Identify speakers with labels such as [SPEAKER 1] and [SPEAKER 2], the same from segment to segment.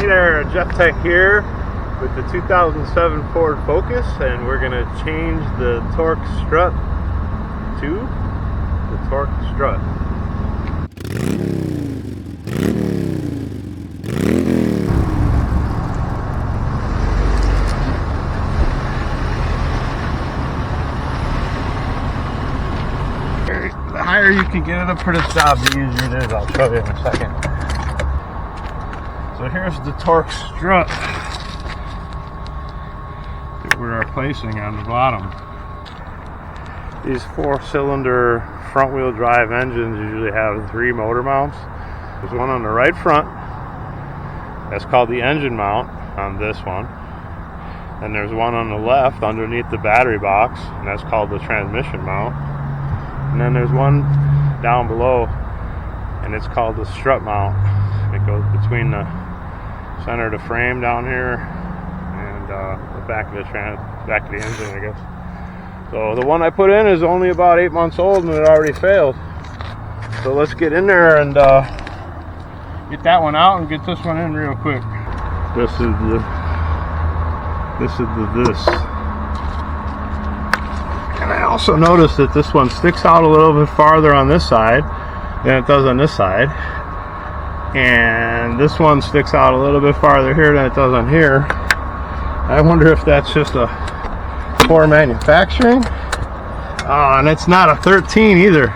[SPEAKER 1] Hey there, Jeff Tech here with the 2007 Ford Focus, and we're going to change the torque strut to the torque strut. The higher you can get it up for this job, the easier it is. I'll show you in a second. So here's the torque strut that we're replacing on the bottom. These 4-cylinder front-wheel drive engines usually have 3 motor mounts. There's one on the right front. That's called the engine mount on this one. And there's one on the left underneath the battery box, and that's called the transmission mount. And then there's one down below, and it's called the strut mount. It goes between the center of the frame down here and the back of the engine, I guess. So the one I put in is only about 8 months old, and it already failed. So let's get in there and get that one out and get this one in real quick. This is the this. And I also noticed that this one sticks out a little bit farther on this side than it does on this side. And this one sticks out a little bit farther here than it does on here. I wonder if that's just a poor manufacturing. And it's not a 13 either.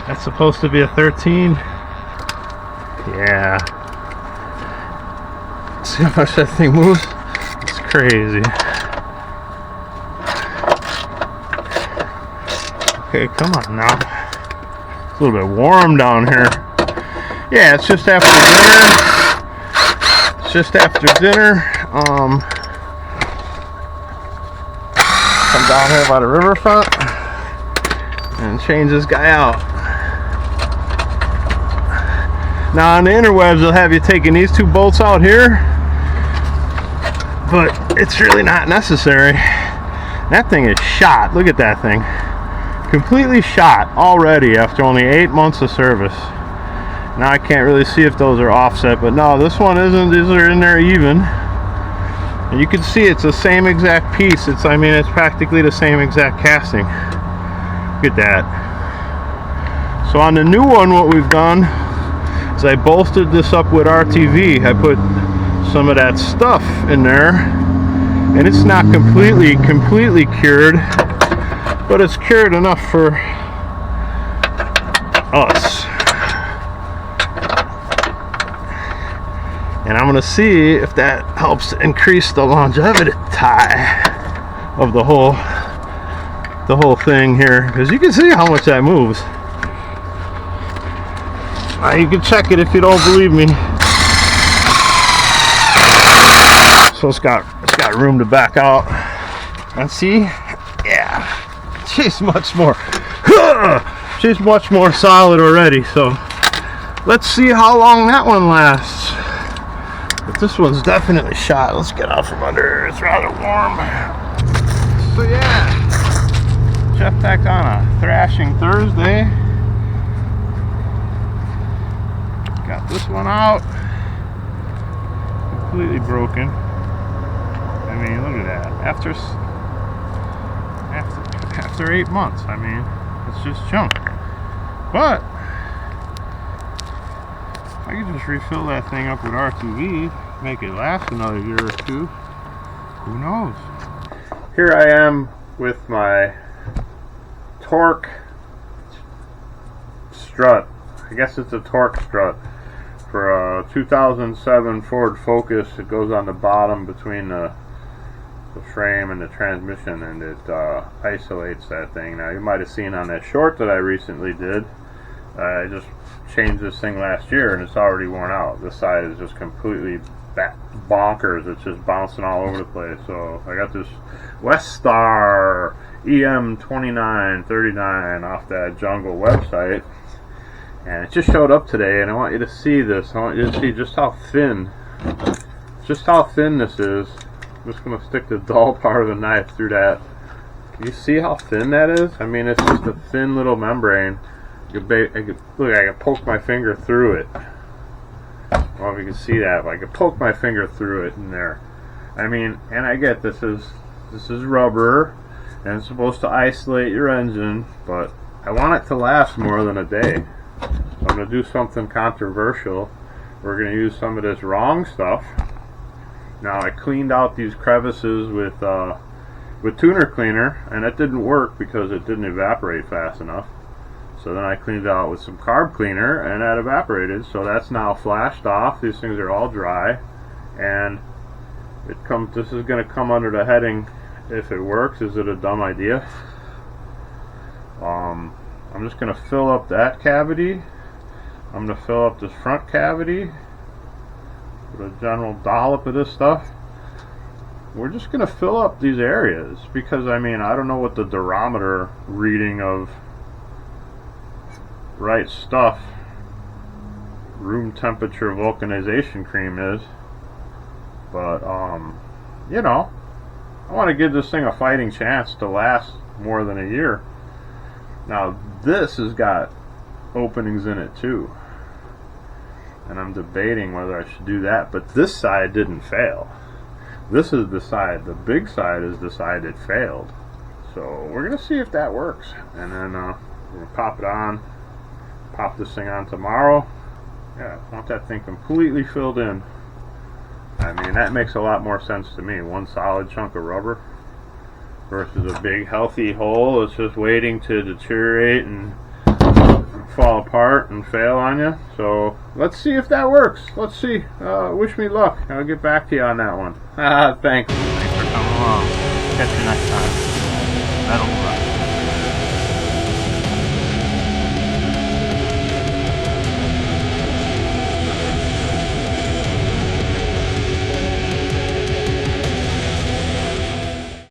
[SPEAKER 1] That's supposed to be a 13. Yeah. See how much that thing moves? It's crazy. Okay, come on now. It's a little bit warm down here. Yeah, it's just after dinner. It's just after dinner. Come down here by the riverfront and change this guy out. Now on the interwebs, they'll have you taking these 2 bolts out here, but it's really not necessary. That thing is shot. Look at that thing. Completely shot already after only 8 months of service. Now I can't really see if those are offset, but no, this one isn't. These are in there even. And you can see it's the same exact piece. It's practically the same exact casting. Look at that. So on the new one, what we've done is I bolstered this up with RTV. I put some of that stuff in there, and it's not completely cured, but it's cured enough for us. And I'm going to see if that helps increase the longevity of the whole thing here, because you can see how much that moves. You can check it if you don't believe me. So it's got room to back out. And see, yeah, she's much more solid already. So let's see how long that one lasts. But this one's definitely shot. Let's get out from under here. It's rather warm. So yeah, Jeff Tech on a thrashing Thursday. Got this one out. Completely broken. I mean, look at that. After 8 months, I mean, it's just junk. But I could just refill that thing up with RTV, make it last another year or 2. Who knows? Here I am with my torque strut. I guess it's a torque strut for a 2007 Ford Focus. It goes on the bottom between the frame and the transmission, and it isolates that thing. Now you might have seen on that short that I recently did, I just changed this thing last year and it's already worn out. This side is just completely bonkers. It's just bouncing all over the place. So I got this Westar EM2939 off that Jungle website, and it just showed up today, and I want you to see this. I want you to see just how thin this is. I'm just going to stick the dull part of the knife through that. Can you see how thin that is? I mean, it's just a thin little membrane. Look, I can poke my finger through it. I don't know if you can see that, but I could poke my finger through it in there. I mean, and I get this is rubber and it's supposed to isolate your engine, but I want it to last more than a day. So I'm going to do something controversial. We're going to use some of this wrong stuff. Now I cleaned out these crevices with tuner cleaner, and it didn't work because it didn't evaporate fast enough. So then I cleaned it out with some carb cleaner, and that evaporated. So that's now flashed off. These things are all dry, and this is going to come under the heading, if it works, is it a dumb idea? I'm just going to fill up that cavity. I'm going to fill up this front cavity with a general dollop of this stuff. We're just going to fill up these areas because, I mean, I don't know what the durometer reading of right stuff room temperature vulcanization cream is, but you know, I want to give this thing a fighting chance to last more than a year. Now this has got openings in it too, and I'm debating whether I should do that, but this side didn't fail. This is the side, the big side is the side that failed. So we're gonna see if that works, and then we're gonna pop it on, pop this thing on tomorrow. Yeah, I want that thing completely filled in. I mean, that makes a lot more sense to me. One solid chunk of rubber versus a big healthy hole that's just waiting to deteriorate and fall apart and fail on you. So let's see if that works. Let's see. Wish me luck. I'll get back to you on that one. Thanks. Thanks for coming along. Catch you next time. That'll